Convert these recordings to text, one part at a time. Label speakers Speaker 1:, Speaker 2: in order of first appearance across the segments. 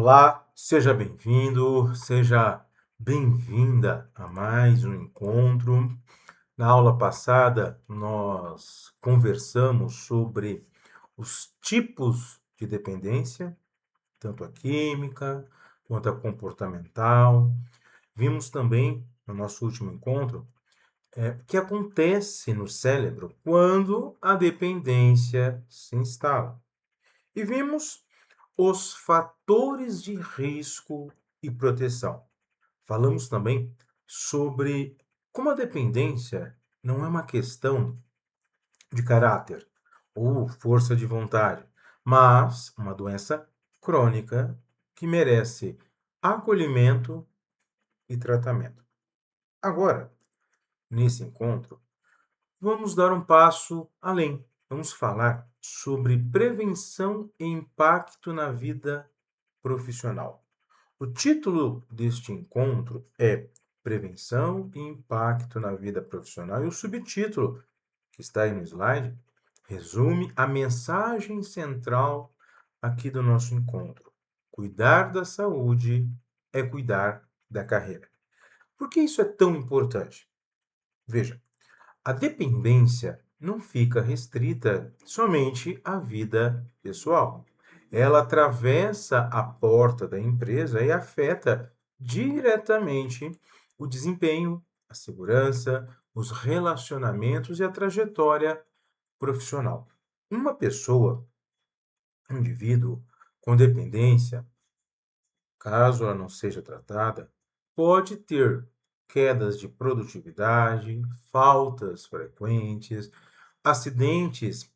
Speaker 1: Olá, seja bem-vindo, seja bem-vinda a mais um encontro. Na aula passada, nós conversamos sobre os tipos de dependência, tanto a química quanto a comportamental. Vimos também, no nosso último encontro, o que acontece no cérebro quando a dependência se instala. E vimos os fatores de risco e proteção. Falamos também sobre como a dependência não é uma questão de caráter ou força de vontade, mas uma doença crônica que merece acolhimento e tratamento. Agora, nesse encontro, vamos dar um passo além. Vamos falar sobre prevenção e impacto na vida profissional. O título deste encontro é Prevenção e Impacto na Vida Profissional e o subtítulo, que está aí no slide, resume a mensagem central aqui do nosso encontro. Cuidar da saúde é cuidar da carreira. Por que isso é tão importante? Veja, a dependência não fica restrita somente à vida pessoal. Ela atravessa a porta da empresa e afeta diretamente o desempenho, a segurança, os relacionamentos e a trajetória profissional. Uma pessoa, um indivíduo com dependência, caso ela não seja tratada, pode ter quedas de produtividade, faltas frequentes, acidentes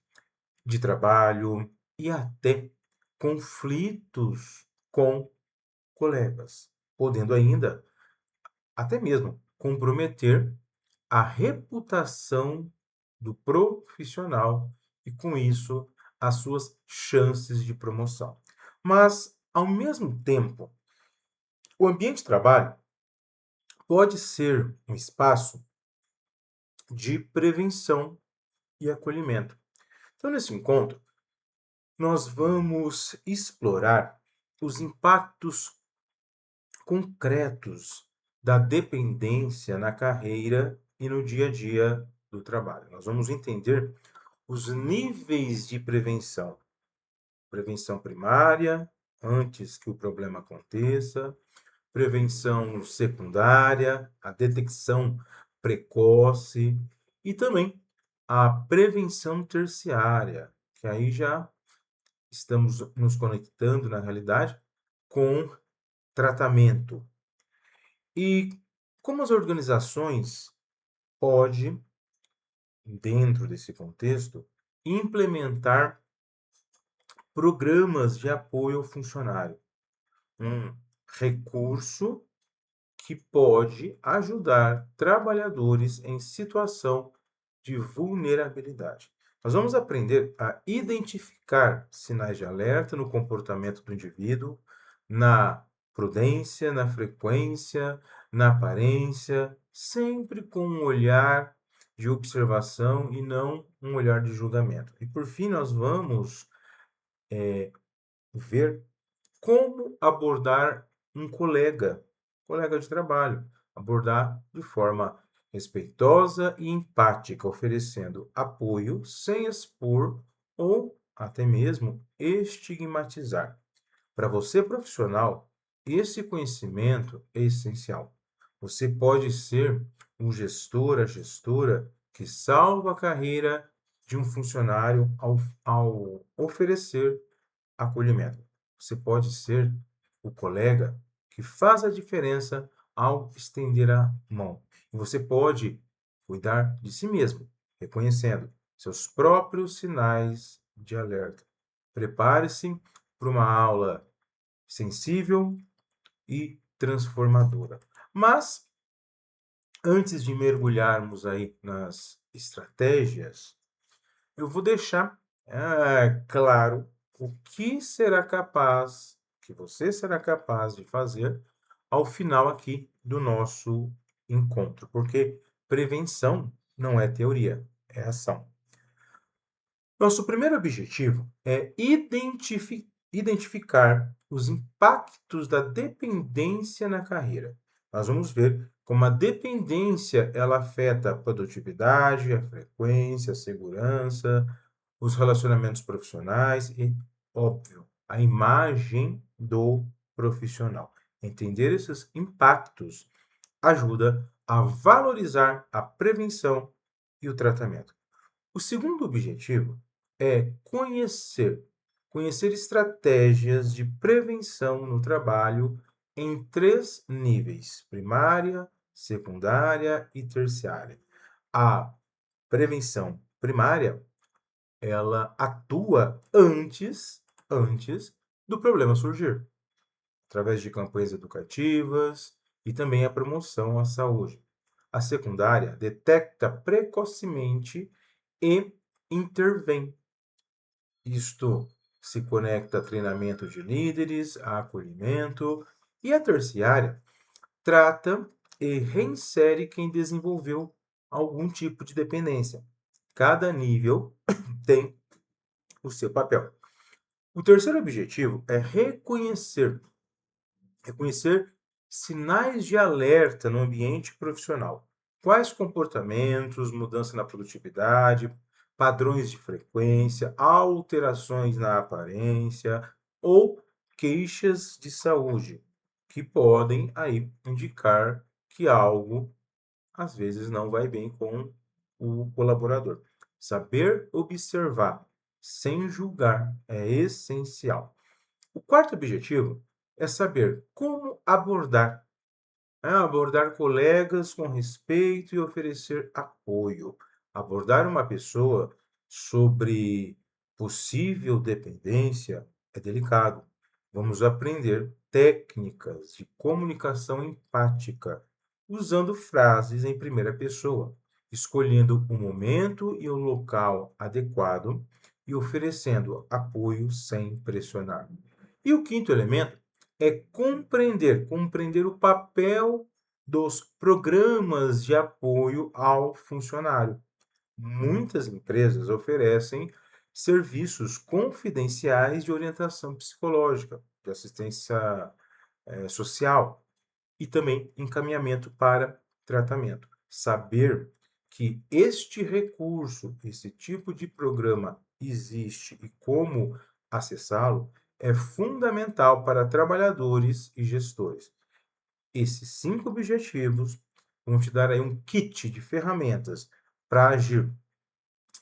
Speaker 1: de trabalho e até conflitos com colegas, podendo ainda até mesmo comprometer a reputação do profissional e, com isso, as suas chances de promoção. Mas, ao mesmo tempo, o ambiente de trabalho pode ser um espaço de prevenção e acolhimento. Então, nesse encontro, nós vamos explorar os impactos concretos da dependência na carreira e no dia a dia do trabalho. Nós vamos entender os níveis de prevenção. Prevenção primária, antes que o problema aconteça, prevenção secundária, a detecção precoce e também a prevenção terciária, que aí já estamos nos conectando, na realidade, com tratamento. E como as organizações podem, dentro desse contexto, implementar programas de apoio ao funcionário, um recurso que pode ajudar trabalhadores em situação de vulnerabilidade. Nós vamos aprender a identificar sinais de alerta no comportamento do indivíduo, na prudência, na frequência, na aparência, sempre com um olhar de observação e não um olhar de julgamento. E por fim, nós vamos ver como abordar um colega de trabalho, abordar de forma respeitosa e empática, oferecendo apoio sem expor ou até mesmo estigmatizar. Para você, profissional, esse conhecimento é essencial. Você pode ser um gestor, a gestora que salva a carreira de um funcionário ao oferecer acolhimento. Você pode ser o colega que faz a diferença ao estender a mão. E você pode cuidar de si mesmo, reconhecendo seus próprios sinais de alerta. Prepare-se para uma aula sensível e transformadora. Mas, antes de mergulharmos aí nas estratégias, eu vou deixar claro o que será capaz, que você será capaz de fazer ao final aqui do nosso encontro, porque prevenção não é teoria, é ação. Nosso primeiro objetivo é identificar os impactos da dependência na carreira. Nós vamos ver como a dependência ela afeta a produtividade, a frequência, a segurança, os relacionamentos profissionais e, óbvio, a imagem do profissional. Entender esses impactos ajuda a valorizar a prevenção e o tratamento. O segundo objetivo é conhecer estratégias de prevenção no trabalho em três níveis: primária, secundária e terciária. A prevenção primária, ela atua antes do problema surgir, através de campanhas educativas e também a promoção à saúde. A secundária detecta precocemente e intervém. Isto se conecta a treinamento de líderes, a acolhimento, e a terciária trata e reinsere quem desenvolveu algum tipo de dependência. Cada nível tem o seu papel. O terceiro objetivo é reconhecer sinais de alerta no ambiente profissional. Quais comportamentos, mudança na produtividade, padrões de frequência, alterações na aparência ou queixas de saúde que podem aí indicar que algo às vezes não vai bem com o colaborador. Saber observar sem julgar é essencial. O quarto objetivo é saber como abordar colegas com respeito e oferecer apoio. Abordar uma pessoa sobre possível dependência é delicado. Vamos aprender técnicas de comunicação empática, usando frases em primeira pessoa, escolhendo o momento e o local adequado e oferecendo apoio sem pressionar. E o quinto elemento é compreender o papel dos programas de apoio ao funcionário. Muitas empresas oferecem serviços confidenciais de orientação psicológica, de assistência social e também encaminhamento para tratamento. Saber que este recurso, esse tipo de programa existe e como acessá-lo é fundamental para trabalhadores e gestores. Esses 5 objetivos vão te dar aí um kit de ferramentas para agir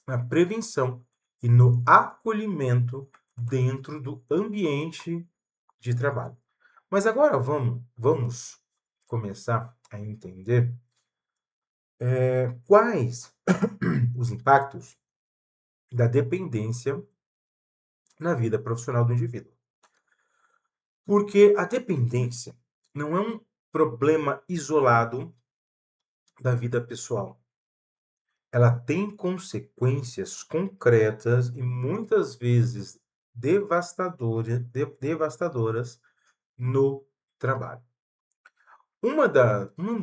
Speaker 1: na prevenção e no acolhimento dentro do ambiente de trabalho. Mas agora vamos começar a entender quais os impactos da dependência na vida profissional do indivíduo. Porque a dependência não é um problema isolado da vida pessoal. Ela tem consequências concretas e muitas vezes devastadoras no trabalho. Um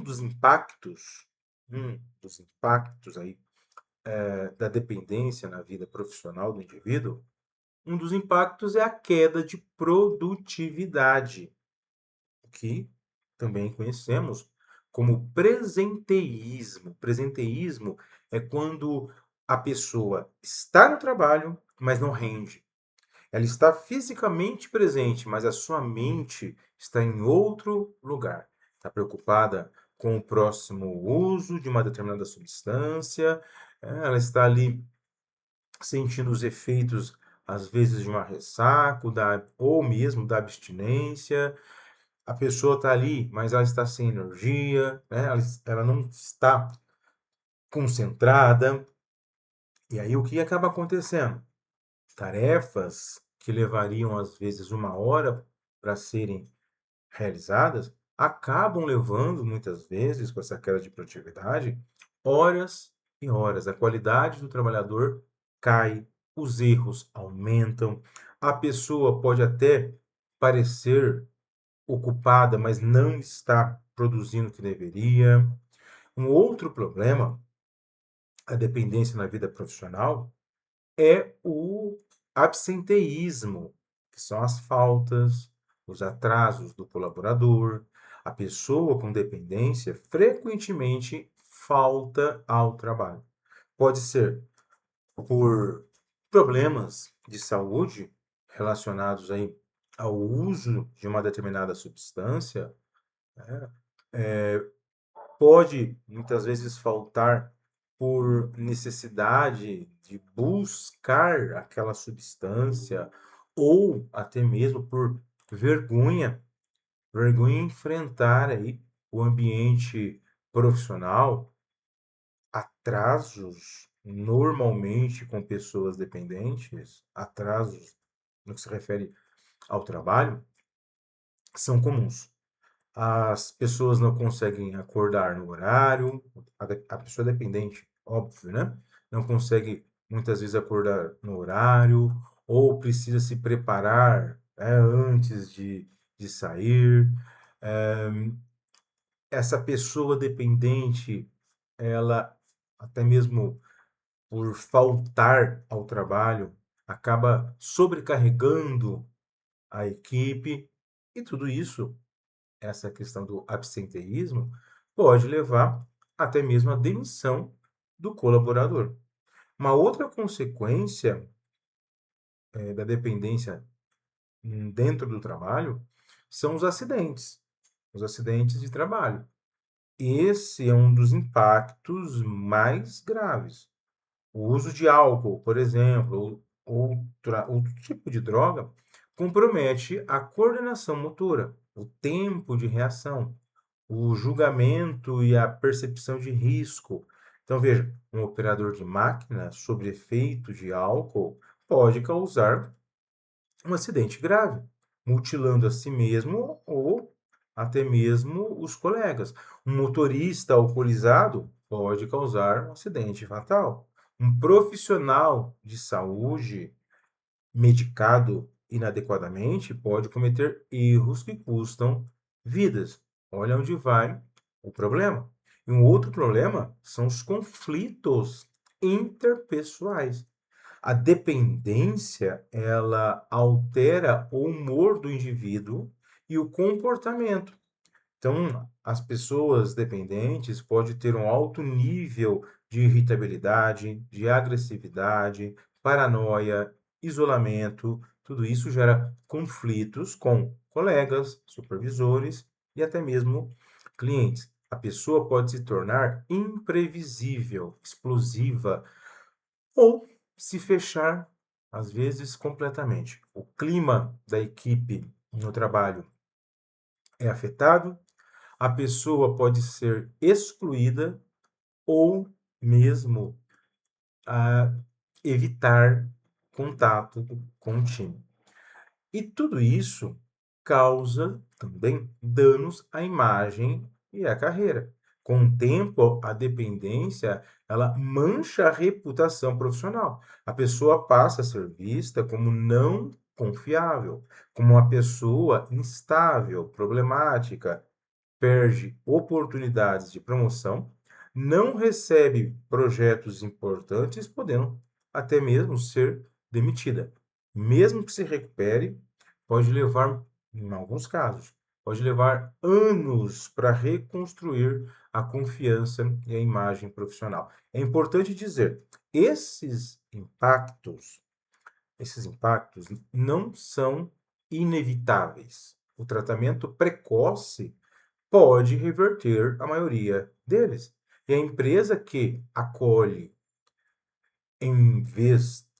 Speaker 1: dos impactos aí, da dependência na vida profissional do indivíduo, um dos impactos é a queda de produtividade, que também conhecemos como presenteísmo. Presenteísmo é quando a pessoa está no trabalho, mas não rende. Ela está fisicamente presente, mas a sua mente está em outro lugar. Está preocupada com o próximo uso de uma determinada substância, ela está ali sentindo os efeitos, às vezes, de uma ressaca, ou mesmo da abstinência. A pessoa está ali, mas ela está sem energia, né? Ela não está concentrada. E aí o que acaba acontecendo? Tarefas que levariam às vezes uma hora para serem realizadas, acabam levando muitas vezes, com essa queda de produtividade, horas e horas. A qualidade do trabalhador cai, os erros aumentam, a pessoa pode até parecer ocupada, mas não está produzindo o que deveria. Um outro problema, a dependência na vida profissional, é o absenteísmo, que são as faltas, os atrasos do colaborador. A pessoa com dependência frequentemente falta ao trabalho. Pode ser por problemas de saúde relacionados aí ao uso de uma determinada substância, né? Pode muitas vezes faltar por necessidade de buscar aquela substância ou até mesmo por vergonha, vergonha em enfrentar aí o ambiente profissional, atrasos normalmente com pessoas dependentes, atrasos no que se refere ao trabalho, são comuns. As pessoas não conseguem acordar no horário, a pessoa é dependente, óbvio, né? Não consegue muitas vezes acordar no horário, ou precisa se preparar, antes de sair. Essa pessoa dependente, ela até mesmo por faltar ao trabalho, acaba sobrecarregando a equipe, e tudo isso, essa questão do absenteísmo, pode levar até mesmo à demissão do colaborador. Uma outra consequência, da dependência, dentro do trabalho, são os acidentes de trabalho. Esse é um dos impactos mais graves. O uso de álcool, por exemplo, ou outro tipo de droga, compromete a coordenação motora, o tempo de reação, o julgamento e a percepção de risco. Então, veja, um operador de máquina sob efeito de álcool pode causar um acidente grave, mutilando a si mesmo ou até mesmo os colegas. Um motorista alcoolizado pode causar um acidente fatal. Um profissional de saúde medicado inadequadamente pode cometer erros que custam vidas. Olha onde vai o problema. E um outro problema são os conflitos interpessoais. A dependência, ela altera o humor do indivíduo e o comportamento. Então, as pessoas dependentes podem ter um alto nível de irritabilidade, de agressividade, paranoia, isolamento. Tudo isso gera conflitos com colegas, supervisores e até mesmo clientes. A pessoa pode se tornar imprevisível, explosiva ou se fechar, às vezes, completamente. O clima da equipe no trabalho é afetado, a pessoa pode ser excluída ou mesmo evitar contato com o time. E tudo isso causa também danos à imagem e à carreira. Com o tempo, a dependência, ela mancha a reputação profissional. A pessoa passa a ser vista como não confiável, como uma pessoa instável, problemática, perde oportunidades de promoção, não recebe projetos importantes, podendo até mesmo ser demitida. Mesmo que se recupere, pode levar, em alguns casos, pode levar anos para reconstruir a confiança e a imagem profissional. É importante dizer, esses impactos não são inevitáveis. O tratamento precoce pode reverter a maioria deles. E a empresa que acolhe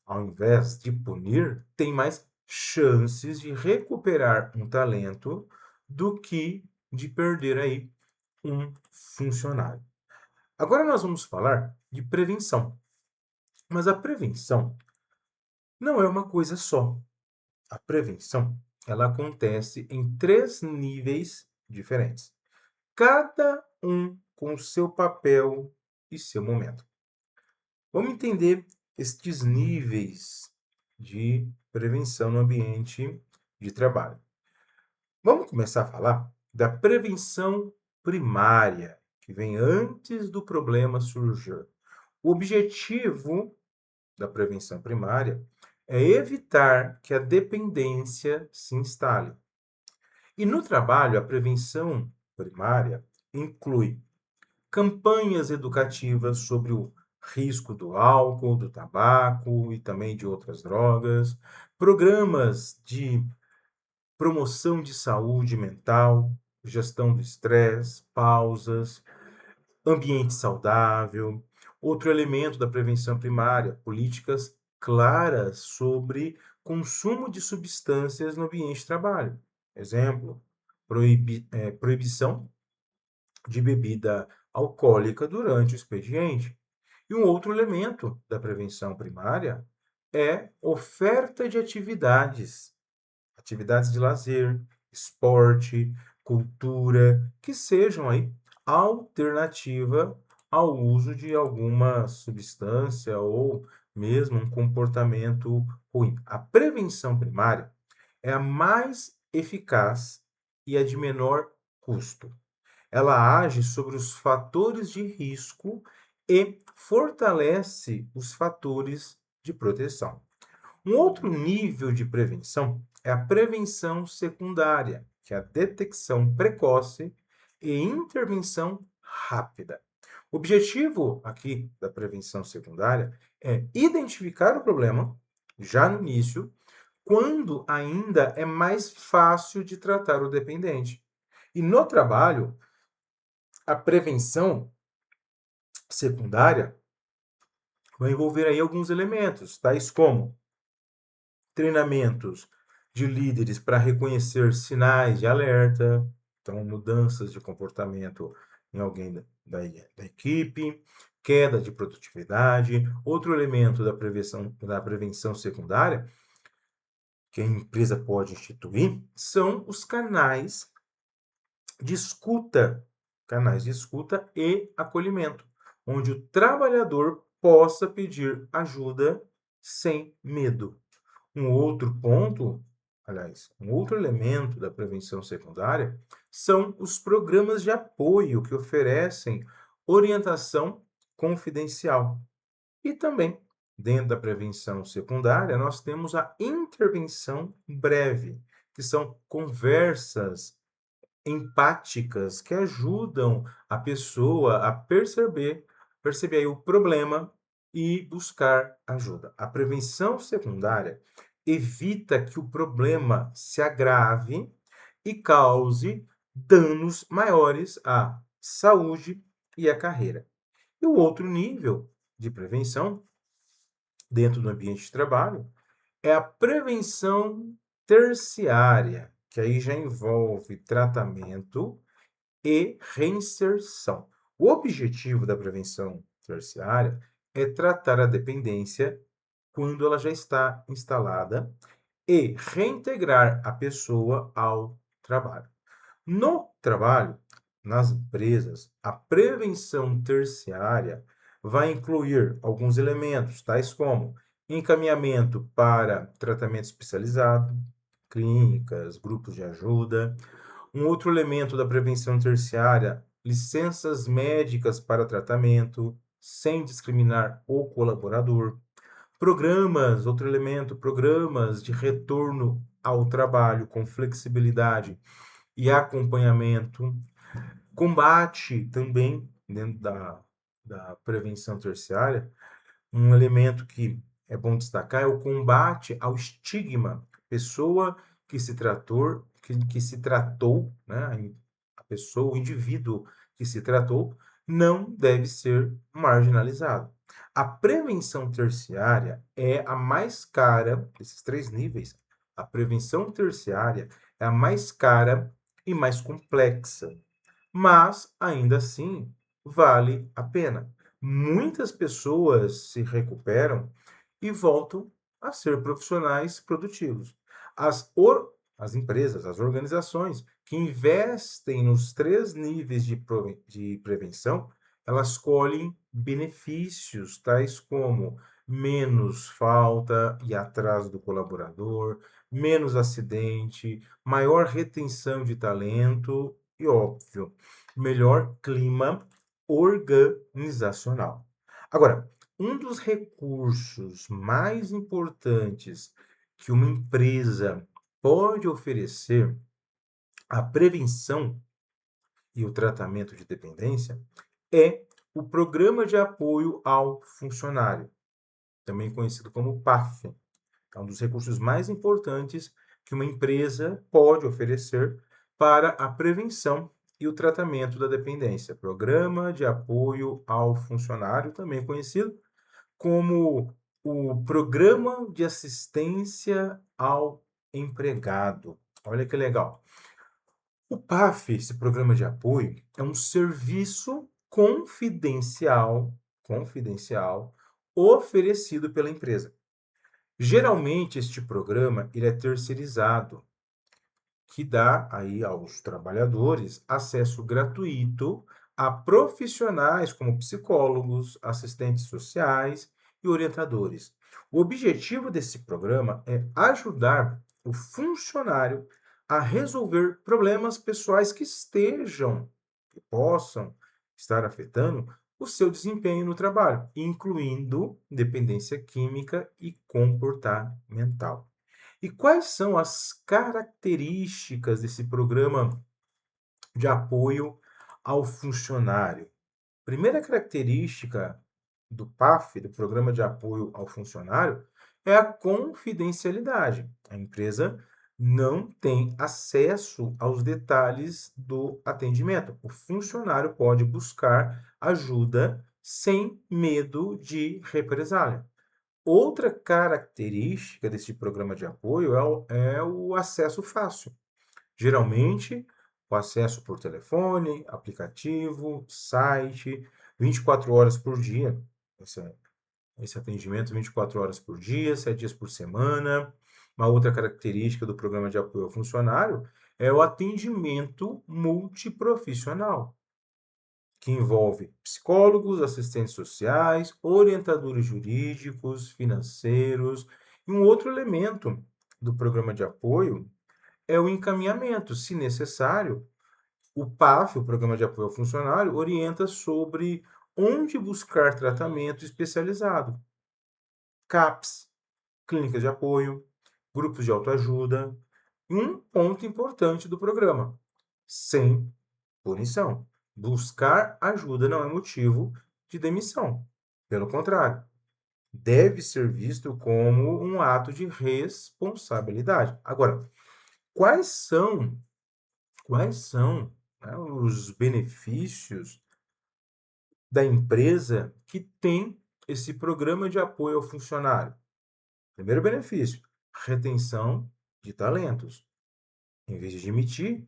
Speaker 1: ao invés de punir, tem mais chances de recuperar um talento do que de perder aí um funcionário. Agora nós vamos falar de prevenção. Mas a prevenção não é uma coisa só. A prevenção, ela acontece em 3 níveis diferentes, cada um com o seu papel e seu momento. Vamos entender estes níveis de prevenção no ambiente de trabalho. Vamos começar a falar da prevenção primária, que vem antes do problema surgir. O objetivo da prevenção primária é evitar que a dependência se instale. E no trabalho, a prevenção primária inclui campanhas educativas sobre o risco do álcool, do tabaco e também de outras drogas, programas de promoção de saúde mental, gestão do estresse, pausas, ambiente saudável. Outro elemento da prevenção primária, políticas claras sobre consumo de substâncias no ambiente de trabalho. Exemplo, proibição de bebida alcoólica durante o expediente. E um outro elemento da prevenção primária é oferta de atividades de lazer, esporte, cultura, que sejam aí alternativa ao uso de alguma substância ou mesmo um comportamento ruim. A prevenção primária é a mais eficaz e a de menor custo. Ela age sobre os fatores de risco e fortalece os fatores de proteção. Um outro nível de prevenção é a prevenção secundária, que é a detecção precoce e intervenção rápida. O objetivo aqui da prevenção secundária é identificar o problema já no início, quando ainda é mais fácil de tratar o dependente. E no trabalho, a prevenção secundária vai envolver aí alguns elementos, tais como treinamentos de líderes para reconhecer sinais de alerta, então mudanças de comportamento em alguém da equipe, queda de produtividade. Outro elemento da prevenção secundária que a empresa pode instituir são os de escuta, canais de escuta e acolhimento, onde o trabalhador possa pedir ajuda sem medo. Um outro ponto, aliás, um outro elemento da prevenção secundária são os programas de apoio que oferecem orientação confidencial. E também, dentro da prevenção secundária, nós temos a intervenção breve, que são conversas empáticas que ajudam a pessoa a perceber aí o problema e buscar ajuda. A prevenção secundária evita que o problema se agrave e cause danos maiores à saúde e à carreira. E o outro nível de prevenção dentro do ambiente de trabalho é a prevenção terciária, que aí já envolve tratamento e reinserção. O objetivo da prevenção terciária é tratar a dependência quando ela já está instalada e reintegrar a pessoa ao trabalho. No trabalho, nas empresas, a prevenção terciária vai incluir alguns elementos, tais como encaminhamento para tratamento especializado, clínicas, grupos de ajuda. Um outro elemento da prevenção terciária, licenças médicas para tratamento, sem discriminar o colaborador. Programas, outro elemento, programas de retorno ao trabalho com flexibilidade e acompanhamento, combate também dentro da prevenção terciária. Um elemento que é bom destacar é o combate ao estigma. Pessoa que se tratou, né, a pessoa, o indivíduo que se tratou, não deve ser marginalizado. A prevenção terciária é a mais cara desses três níveis. A prevenção terciária é a mais cara e mais complexa, mas ainda assim vale a pena. Muitas pessoas se recuperam e voltam a ser profissionais produtivos. As empresas, as organizações que investem nos três níveis de prevenção, elas colhem benefícios tais como menos falta e atraso do colaborador, menos acidente, maior retenção de talento e, óbvio, melhor clima organizacional. Agora, um dos recursos mais importantes que uma empresa pode oferecer a prevenção e o tratamento de dependência é o Programa de Apoio ao Funcionário, também conhecido como PAF. É um dos recursos mais importantes que uma empresa pode oferecer para a prevenção e o tratamento da dependência. Programa de Apoio ao Funcionário, também conhecido como o Programa de Assistência ao Empregado. Olha que legal. O PAF, esse programa de apoio, é um serviço confidencial oferecido pela empresa. Geralmente, este programa ele é terceirizado, que dá aí aos trabalhadores acesso gratuito a profissionais como psicólogos, assistentes sociais e orientadores. O objetivo desse programa é ajudar o funcionário a resolver problemas pessoais que possam estar afetando o seu desempenho no trabalho, incluindo dependência química e comportamental. E quais são as características desse programa de apoio ao funcionário? Primeira característica do PAF, do Programa de Apoio ao Funcionário, é a confidencialidade. A empresa não tem acesso aos detalhes do atendimento. O funcionário pode buscar ajuda sem medo de represália. Outra característica desse programa de apoio é o acesso fácil. Geralmente, o acesso por telefone, aplicativo, site, 24 horas por dia. Esse atendimento 24 horas por dia, 7 dias por semana. Uma outra característica do programa de apoio ao funcionário é o atendimento multiprofissional, que envolve psicólogos, assistentes sociais, orientadores jurídicos, financeiros. E um outro elemento do programa de apoio é o encaminhamento. Se necessário, o PAF, o Programa de Apoio ao Funcionário, orienta sobre onde buscar tratamento especializado. CAPS, clínicas de apoio, grupos de autoajuda. E um ponto importante do programa: sem punição. Buscar ajuda não é motivo de demissão. Pelo contrário, deve ser visto como um ato de responsabilidade. Agora, quais são, né, os benefícios da empresa que tem esse programa de apoio ao funcionário? Primeiro benefício, retenção de talentos. Em vez de demitir,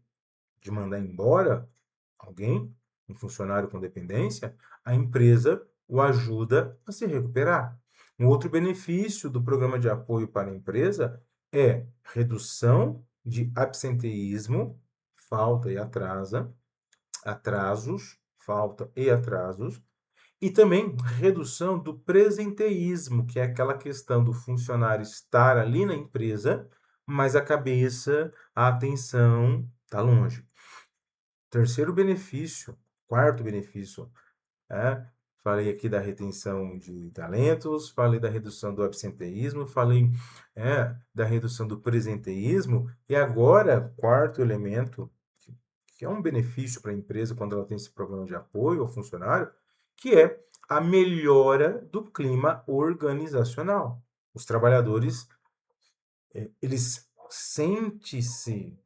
Speaker 1: de mandar embora alguém, um funcionário com dependência, a empresa o ajuda a se recuperar. Um outro benefício do programa de apoio para a empresa é redução de absenteísmo, falta e falta e atrasos, e também redução do presenteísmo, que é aquela questão do funcionário estar ali na empresa, mas a cabeça, a atenção está longe. Terceiro benefício, quarto benefício, falei aqui da retenção de talentos, falei da redução do absenteísmo, falei da redução do presenteísmo, e agora, quarto elemento, que é um benefício para a empresa quando ela tem esse programa de apoio ao funcionário, que é a melhora do clima organizacional. Os trabalhadores, eles sentem-se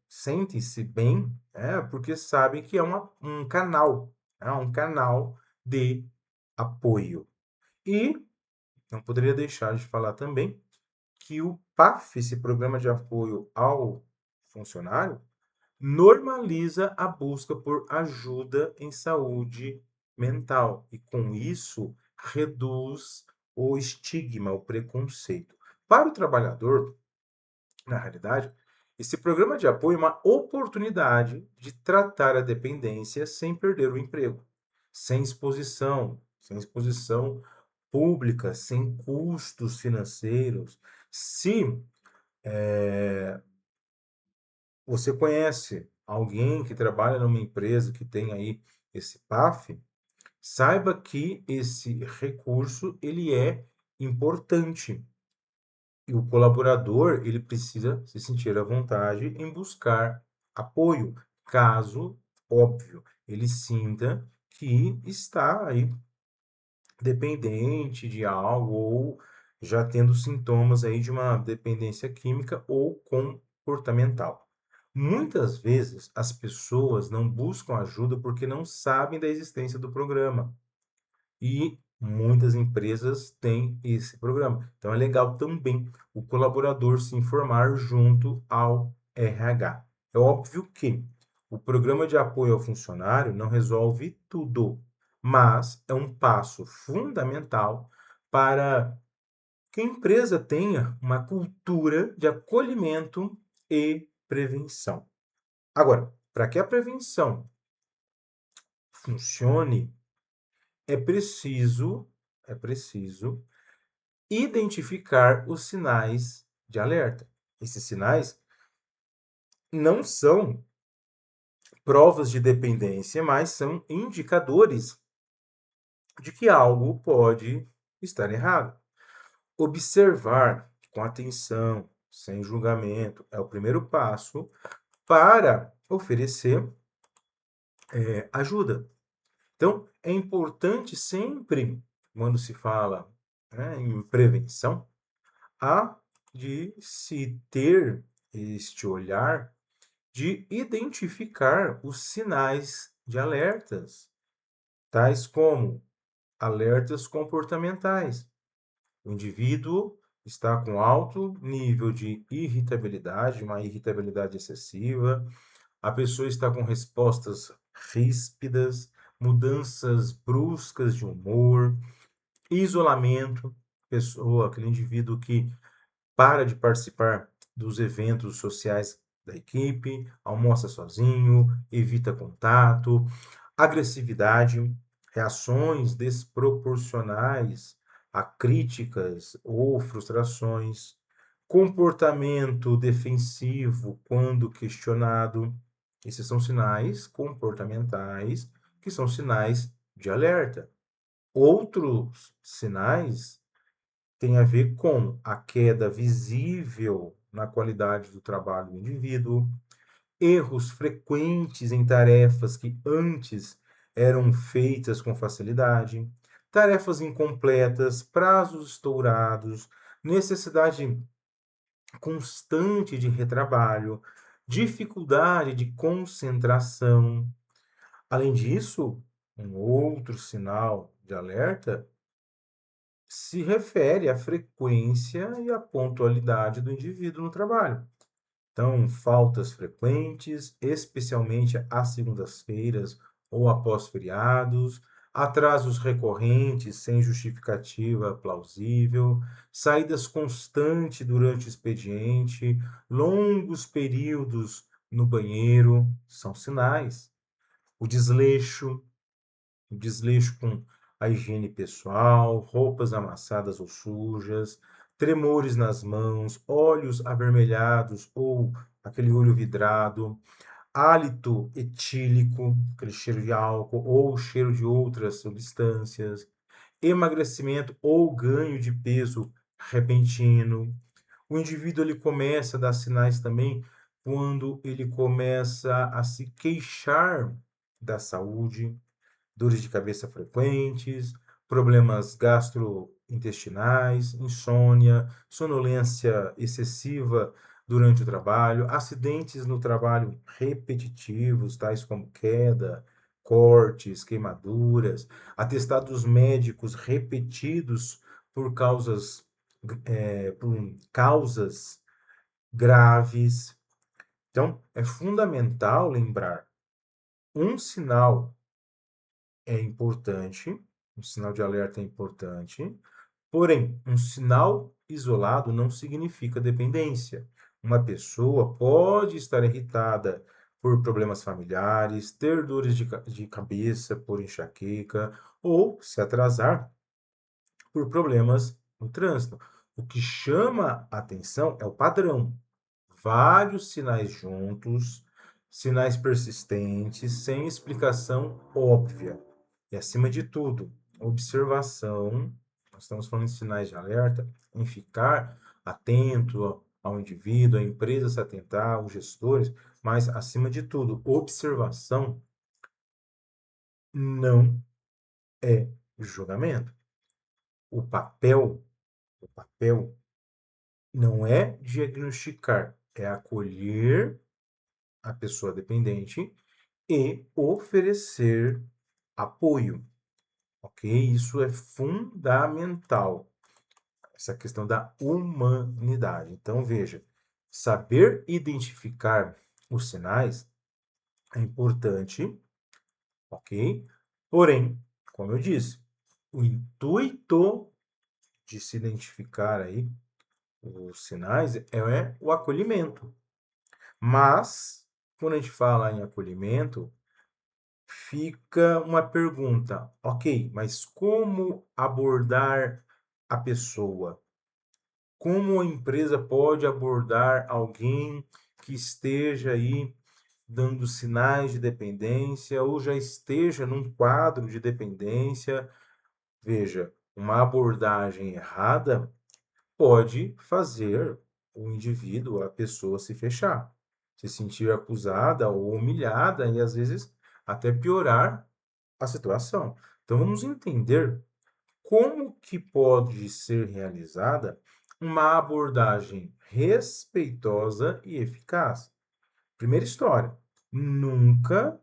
Speaker 1: bem, porque sabem que é um canal, um canal de apoio. E não poderia deixar de falar também que o PAF, esse Programa de Apoio ao Funcionário, normaliza a busca por ajuda em saúde mental e, com isso, reduz o estigma, o preconceito. Para o trabalhador, na realidade, esse programa de apoio é uma oportunidade de tratar a dependência sem perder o emprego, sem exposição pública, sem custos financeiros. Se você conhece alguém que trabalha numa empresa que tem aí esse PAF, saiba que esse recurso ele é importante. E o colaborador, ele precisa se sentir à vontade em buscar apoio, caso, óbvio, ele sinta que está aí dependente de algo ou já tendo sintomas aí de uma dependência química ou comportamental. Muitas vezes as pessoas não buscam ajuda porque não sabem da existência do programa. E muitas empresas têm esse programa. Então é legal também o colaborador se informar junto ao RH. É óbvio que o programa de apoio ao funcionário não resolve tudo, mas é um passo fundamental para que a empresa tenha uma cultura de acolhimento e prevenção. Agora, para que a prevenção funcione, é preciso, é preciso identificar os sinais de alerta. Esses sinais não são provas de dependência, mas são indicadores de que algo pode estar errado. Observar com atenção, sem julgamento, é o primeiro passo para oferecer ajuda. Então, é importante sempre, quando se fala, né, em prevenção, há de se ter este olhar de identificar os sinais de alertas, tais como alertas comportamentais. O indivíduo está com alto nível de irritabilidade, uma irritabilidade excessiva, a pessoa está com respostas ríspidas, mudanças bruscas de humor, isolamento, pessoa, aquele indivíduo que para de participar dos eventos sociais da equipe, almoça sozinho, evita contato, agressividade, reações desproporcionais a críticas ou frustrações, comportamento defensivo quando questionado. Esses são sinais comportamentais que são sinais de alerta. Outros sinais tem a ver com a queda visível na qualidade do trabalho do indivíduo, erros frequentes em tarefas que antes eram feitas com facilidade, tarefas incompletas, prazos estourados, necessidade constante de retrabalho, dificuldade de concentração. Além disso, um outro sinal de alerta se refere à frequência e à pontualidade do indivíduo no trabalho. Então, faltas frequentes, especialmente às segundas-feiras ou após feriados, atrasos recorrentes sem justificativa plausível, saídas constantes durante o expediente, longos períodos no banheiro, são sinais. O desleixo, o desleixo com a higiene pessoal, roupas amassadas ou sujas, tremores nas mãos, olhos avermelhados ou aquele olho vidrado, hálito etílico, aquele cheiro de álcool ou cheiro de outras substâncias, emagrecimento ou ganho de peso repentino. O indivíduo ele começa a dar sinais também quando ele começa a se queixar da saúde, dores de cabeça frequentes, problemas gastrointestinais, insônia, sonolência excessiva durante o trabalho, acidentes no trabalho repetitivos, tais como queda, cortes, queimaduras, atestados médicos repetidos por causas graves. Então, é fundamental lembrar um sinal é importante, um sinal de alerta é importante, porém, um sinal isolado não significa dependência. Uma pessoa pode estar irritada por problemas familiares, ter dores de cabeça por enxaqueca ou se atrasar por problemas no trânsito. O que chama a atenção é o padrão. Vários sinais juntos, sinais persistentes, sem explicação óbvia. E, acima de tudo, observação. Nós estamos falando de sinais de alerta, em ficar atento ao indivíduo, à empresa se atentar, os gestores, mas, acima de tudo, observação não é julgamento. O papel, o papel não é diagnosticar, é acolher a pessoa dependente e oferecer apoio, ok? Isso é fundamental, essa questão da humanidade. Então, veja, saber identificar os sinais é importante, ok? Porém, como eu disse, o intuito de se identificar aí os sinais é o acolhimento. Mas, quando a gente fala em acolhimento, fica uma pergunta, ok, mas como abordar a pessoa? Como a empresa pode abordar alguém que esteja aí dando sinais de dependência ou já esteja num quadro de dependência? Veja, uma abordagem errada pode fazer o indivíduo, a pessoa se fechar, se sentir acusada ou humilhada e às vezes até piorar a situação. Então vamos entender como que pode ser realizada uma abordagem respeitosa e eficaz. Primeira história: nunca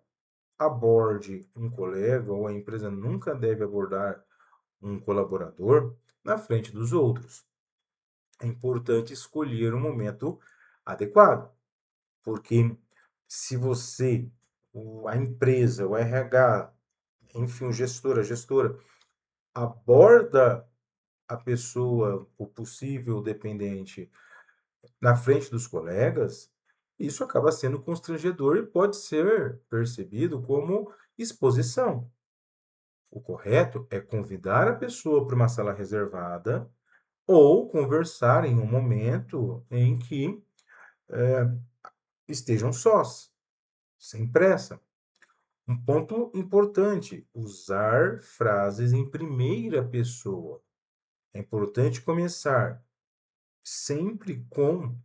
Speaker 1: aborde um colega ou a empresa nunca deve abordar um colaborador na frente dos outros. É importante escolher um momento adequado, porque se você, a empresa, o RH, enfim, o gestor, a gestora, aborda a pessoa, o possível dependente, na frente dos colegas, isso acaba sendo constrangedor e pode ser percebido como exposição. O correto é convidar a pessoa para uma sala reservada ou conversar em um momento em que estejam sós, sem pressa. Um ponto importante: usar frases em primeira pessoa. É importante começar sempre com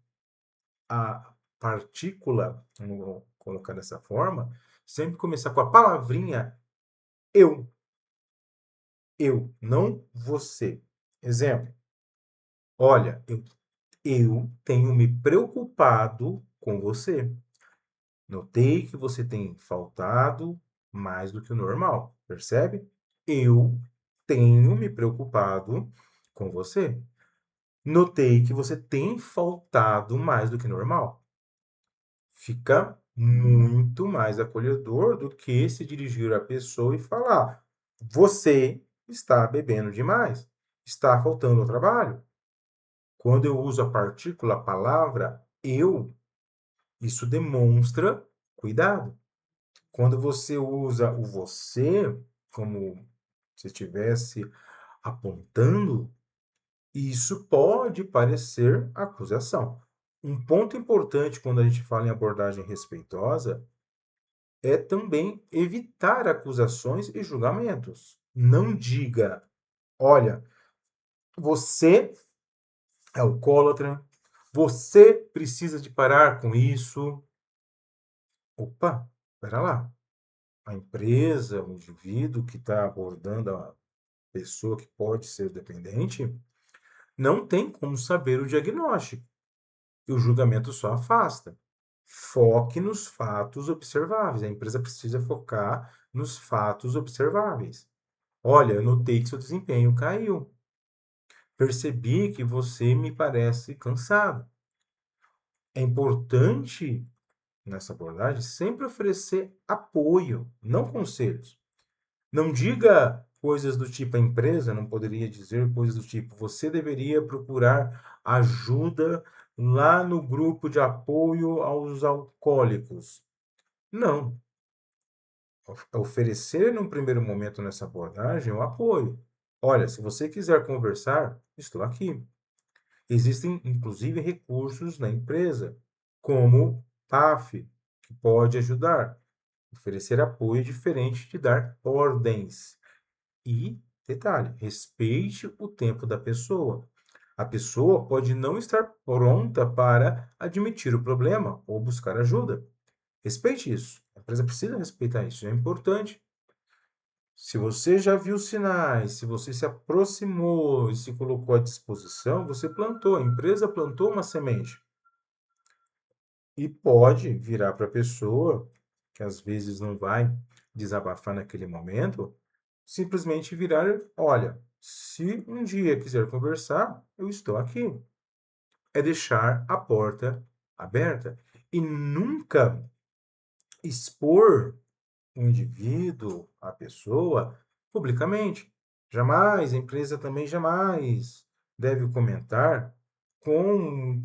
Speaker 1: a partícula, vamos colocar dessa forma, sempre começar com a palavrinha eu, não você. Exemplo: olha, eu tenho me preocupado com você. Notei que você tem faltado mais do que o normal, percebe? Eu tenho me preocupado com você. Notei que você tem faltado mais do que normal. Fica muito mais acolhedor do que se dirigir à pessoa e falar: você está bebendo demais, está faltando ao trabalho. Quando eu uso a partícula, a palavra eu, isso demonstra cuidado. Quando você usa o você, como se estivesse apontando, isso pode parecer acusação. Um ponto importante quando a gente fala em abordagem respeitosa é também evitar acusações e julgamentos. Não diga, olha, você é alcoólatra, você precisa de parar com isso. Opa, espera lá. A empresa, o indivíduo que está abordando a pessoa que pode ser dependente, não tem como saber o diagnóstico. E o julgamento só afasta. Foque nos fatos observáveis. A empresa precisa focar nos fatos observáveis. Olha, eu notei que seu desempenho caiu. Percebi que você me parece cansado. É importante, nessa abordagem, sempre oferecer apoio, não conselhos. Não diga coisas do tipo: a empresa não poderia dizer coisas do tipo: você deveria procurar ajuda lá no grupo de apoio aos alcoólicos. Não. Oferecer num primeiro momento nessa abordagem o apoio. Olha, se você quiser conversar, estou aqui. Existem, inclusive, recursos na empresa, como PAF, que pode ajudar. Oferecer apoio é diferente de dar ordens. E, detalhe, respeite o tempo da pessoa. A pessoa pode não estar pronta para admitir o problema ou buscar ajuda. Respeite isso. A empresa precisa respeitar isso, é importante. Se você já viu sinais, se você se aproximou e se colocou à disposição, você plantou, a empresa plantou uma semente. E pode virar para a pessoa, que às vezes não vai desabafar naquele momento, simplesmente virar, olha, se um dia quiser conversar, eu estou aqui. É deixar a porta aberta e nunca expor o indivíduo, a pessoa, publicamente. Jamais, a empresa também jamais deve comentar com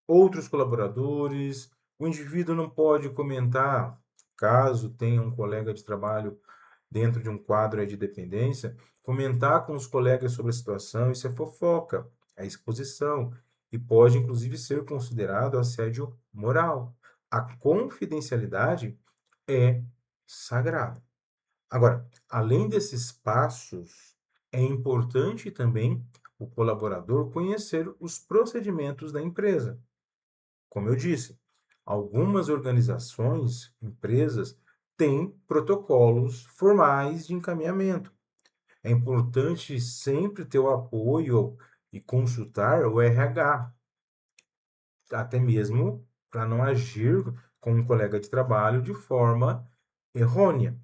Speaker 1: outros colaboradores. O indivíduo não pode comentar, caso tenha um colega de trabalho dentro de um quadro de dependência, comentar com os colegas sobre a situação, isso é fofoca, é exposição e pode inclusive ser considerado assédio moral. A confidencialidade é sagrada. Agora, além desses passos, é importante também o colaborador conhecer os procedimentos da empresa. Como eu disse, algumas organizações, empresas, têm protocolos formais de encaminhamento. É importante sempre ter o apoio e consultar o RH, até mesmo para não agir com um colega de trabalho de forma errônea.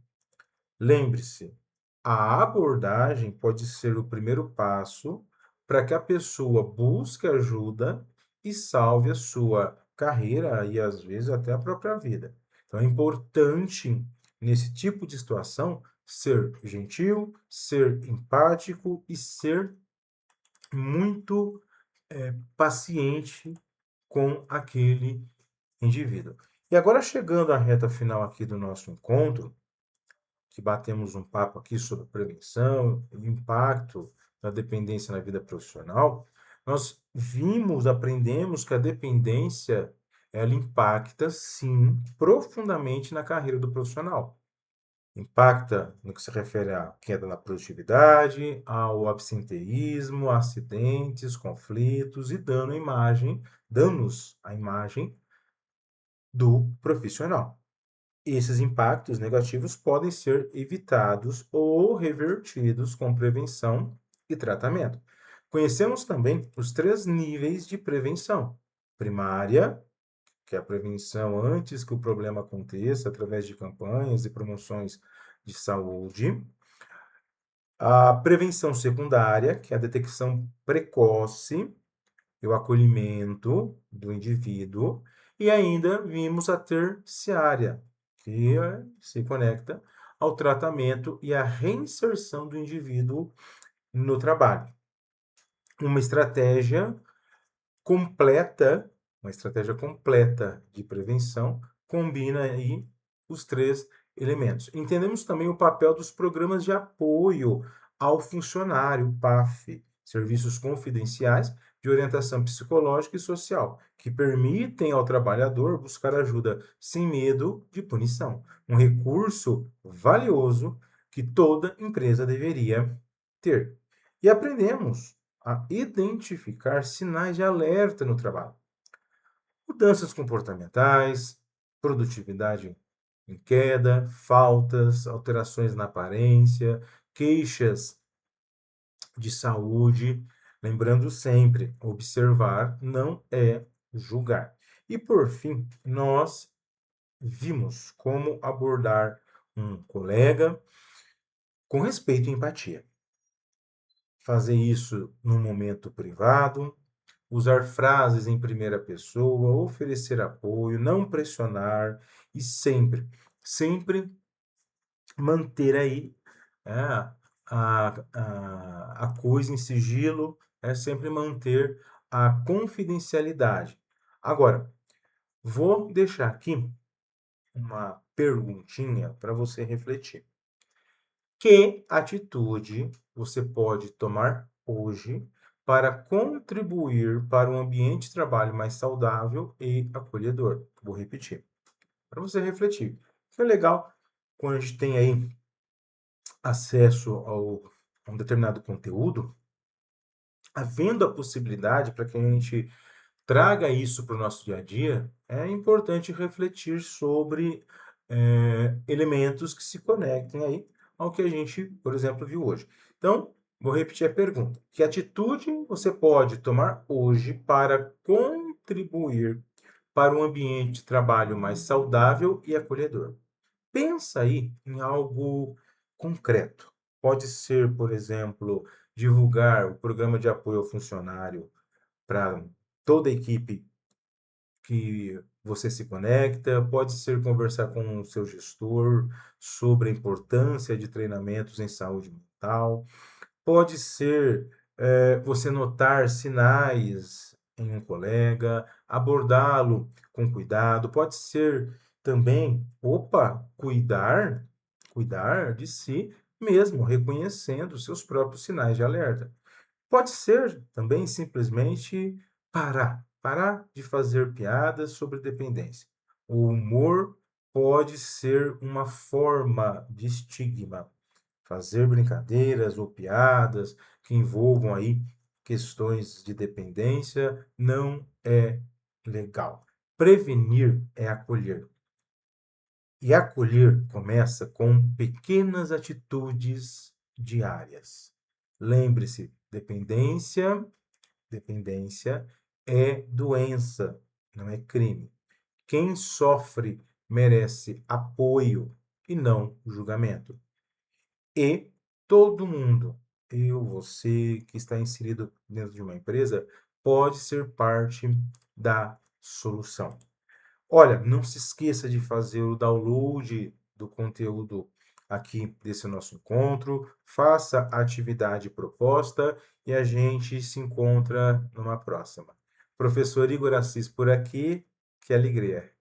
Speaker 1: Lembre-se, a abordagem pode ser o primeiro passo para que a pessoa busque ajuda e salve a sua carreira e às vezes até a própria vida. Então é importante nesse tipo de situação ser gentil, ser empático e ser muito paciente com aquele indivíduo. E agora chegando à reta final aqui do nosso encontro, que batemos um papo aqui sobre prevenção e o impacto da dependência na vida profissional, nós aprendemos que a dependência, ela impacta, sim, profundamente na carreira do profissional. Impacta no que se refere à queda na produtividade, ao absenteísmo, acidentes, conflitos e danos à imagem do profissional. Esses impactos negativos podem ser evitados ou revertidos com prevenção e tratamento. Conhecemos também os 3 níveis de prevenção: primária, que é a prevenção antes que o problema aconteça, através de campanhas e promoções de saúde; a prevenção secundária, que é a detecção precoce e o acolhimento do indivíduo; e ainda vimos a terciária, que se conecta ao tratamento e à reinserção do indivíduo no trabalho. Uma estratégia completa, uma estratégia completa de prevenção combina aí os 3 elementos. Entendemos também o papel dos programas de apoio ao funcionário, PAF, serviços confidenciais de orientação psicológica e social, que permitem ao trabalhador buscar ajuda sem medo de punição. Um recurso valioso que toda empresa deveria ter. E aprendemos a identificar sinais de alerta no trabalho. Mudanças comportamentais, produtividade em queda, faltas, alterações na aparência, queixas de saúde. Lembrando sempre, observar não é julgar. E por fim, nós vimos como abordar um colega com respeito e empatia. Fazer isso num momento privado, usar frases em primeira pessoa, oferecer apoio, não pressionar e sempre manter aí a coisa em sigilo, é sempre manter a confidencialidade. Agora, vou deixar aqui uma perguntinha para você refletir. Que atitude você pode tomar hoje para contribuir para um ambiente de trabalho mais saudável e acolhedor? Vou repetir, para você refletir. É legal quando a gente tem aí acesso a um determinado conteúdo, havendo a possibilidade para que a gente traga isso para o nosso dia a dia, é importante refletir sobre elementos que se conectem aí ao que a gente, por exemplo, viu hoje. Então, vou repetir a pergunta. Que atitude você pode tomar hoje para contribuir para um ambiente de trabalho mais saudável e acolhedor? Pensa aí em algo concreto. Pode ser, por exemplo, divulgar o programa de apoio ao funcionário para toda a equipe que você se conecta, pode ser conversar com o seu gestor sobre a importância de treinamentos em saúde mental, pode ser você notar sinais em um colega, abordá-lo com cuidado, pode ser também, opa, cuidar de si mesmo, reconhecendo os seus próprios sinais de alerta. Pode ser também simplesmente parar de fazer piadas sobre dependência. O humor pode ser uma forma de estigma. Fazer brincadeiras ou piadas que envolvam aí questões de dependência não é legal. Prevenir é acolher. E acolher começa com pequenas atitudes diárias. Lembre-se, dependência é doença, não é crime. Quem sofre merece apoio e não julgamento. E todo mundo, eu, você que está inserido dentro de uma empresa, pode ser parte da solução. Olha, não se esqueça de fazer o download do conteúdo aqui desse nosso encontro, faça a atividade proposta e a gente se encontra numa próxima. Professor Igor Assis por aqui, que alegria!